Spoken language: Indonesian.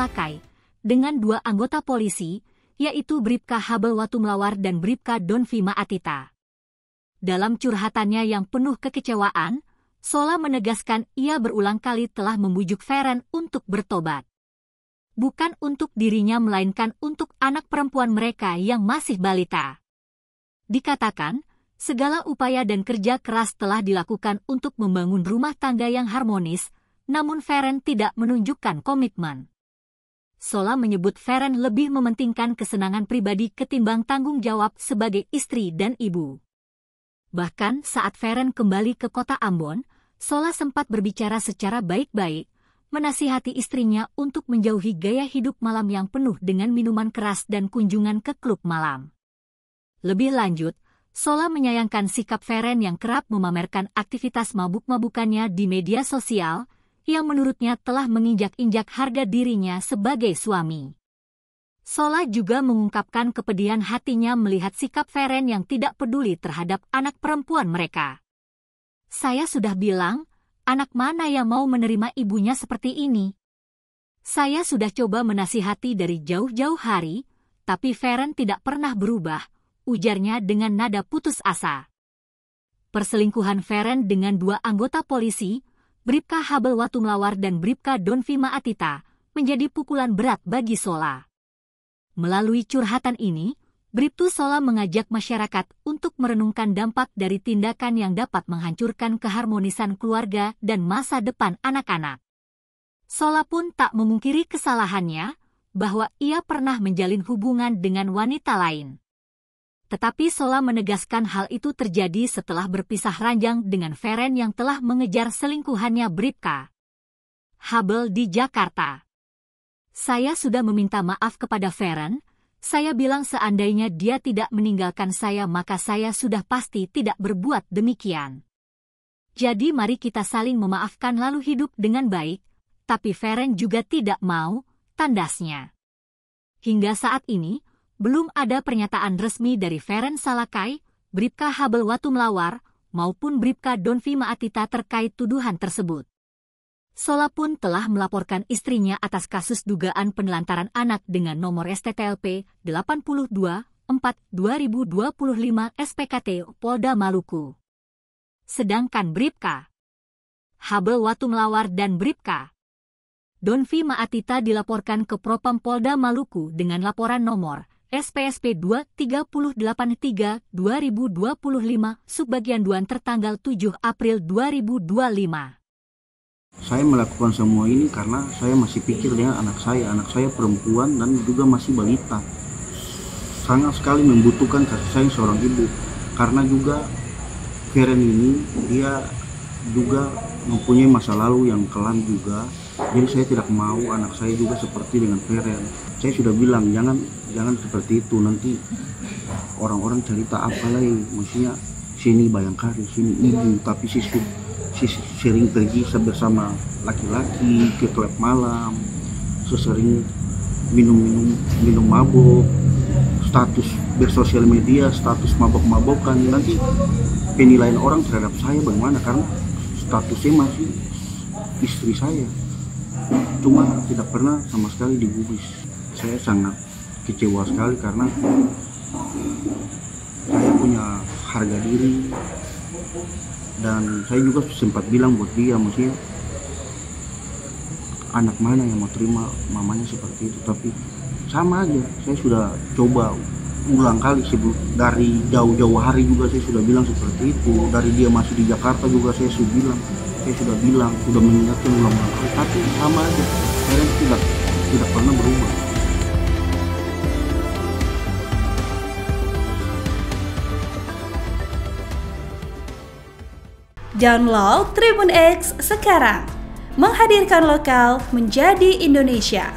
Salakai dengan 2 anggota polisi, yaitu Bribka Habel Watumlawar dan Bribka Donvi Maatita. Dalam curhatannya yang penuh kekecewaan, Sola menegaskan ia berulang kali telah membujuk Feren untuk bertobat. Bukan untuk dirinya melainkan untuk anak perempuan mereka yang masih balita. Dikatakan, segala upaya dan kerja keras telah dilakukan untuk membangun rumah tangga yang harmonis, namun Feren tidak menunjukkan komitmen. Sola menyebut Feren lebih mementingkan kesenangan pribadi ketimbang tanggung jawab sebagai istri dan ibu. Bahkan saat Feren kembali ke kota Ambon, Sola sempat berbicara secara baik-baik, menasihati istrinya untuk menjauhi gaya hidup malam yang penuh dengan minuman keras dan kunjungan ke klub malam. Lebih lanjut, Sola menyayangkan sikap Feren yang kerap memamerkan aktivitas mabuk-mabukannya di media sosial, yang menurutnya telah menginjak-injak harga dirinya sebagai suami. Sola juga mengungkapkan kepedihan hatinya melihat sikap Feren yang tidak peduli terhadap anak perempuan mereka. Saya sudah bilang, anak mana yang mau menerima ibunya seperti ini? Saya sudah coba menasihati dari jauh-jauh hari, tapi Feren tidak pernah berubah, ujarnya dengan nada putus asa. Perselingkuhan Feren dengan 2 anggota polisi, Bribka Habel Watumlawar dan Bribka Donvi Maatita, menjadi pukulan berat bagi Sola. Melalui curhatan ini, Bribtu Sola mengajak masyarakat untuk merenungkan dampak dari tindakan yang dapat menghancurkan keharmonisan keluarga dan masa depan anak-anak. Sola pun tak memungkiri kesalahannya, bahwa ia pernah menjalin hubungan dengan wanita lain. Tetapi Sola menegaskan hal itu terjadi setelah berpisah ranjang dengan Feren yang telah mengejar selingkuhannya Bribka Habel di Jakarta. Saya sudah meminta maaf kepada Feren. Saya bilang seandainya dia tidak meninggalkan saya maka saya sudah pasti tidak berbuat demikian. Jadi mari kita saling memaafkan lalu hidup dengan baik, tapi Feren juga tidak mau, tandasnya. Hingga saat ini, belum ada pernyataan resmi dari Feren Salakai, Bribka Habel Watumlawar, maupun Bribka Donvi Maatita terkait tuduhan tersebut. Sola pun telah melaporkan istrinya atas kasus dugaan penelantaran anak dengan nomor STTLP 82-4-2025 SPKT Polda Maluku. Sedangkan Bribka Habel Watumlawar dan Bribka Donvi Maatita dilaporkan ke Propam Polda Maluku dengan laporan nomor SPSP 2383-2025 Subbagian 2 tertanggal 7 April 2025. Saya melakukan semua ini karena saya masih pikir dengan anak saya perempuan dan juga masih balita. Sangat sekali membutuhkan kasih sayang seorang ibu. Karena juga Feren ini dia juga mempunyai masa lalu yang kelam juga. Jadi saya tidak mau anak saya juga seperti dengan Feren. Saya sudah bilang jangan seperti itu, nanti orang-orang cerita apa lagi, maksudnya sini Bayangkari, sini ibu, tapi sering pergi bersama laki-laki ke klub malam, sesering minum mabuk, status bersosial media, status mabok-mabokan. Nanti penilaian orang terhadap saya bagaimana, karena statusnya masih istri saya, cuma tidak pernah sama sekali digubris. Saya sangat kecewa sekali karena saya punya harga diri. Dan saya juga sempat bilang buat dia, maksudnya anak mana yang mau terima mamanya seperti itu. Tapi sama aja, saya sudah coba ulang kali dari jauh-jauh hari juga saya sudah bilang seperti itu. Dari dia masih di Jakarta juga saya sudah bilang, sudah mengingatkan ulang-ulang kali. Tapi sama aja, saya tidak pernah berubah. Download Tribun X sekarang, menghadirkan lokal menjadi Indonesia.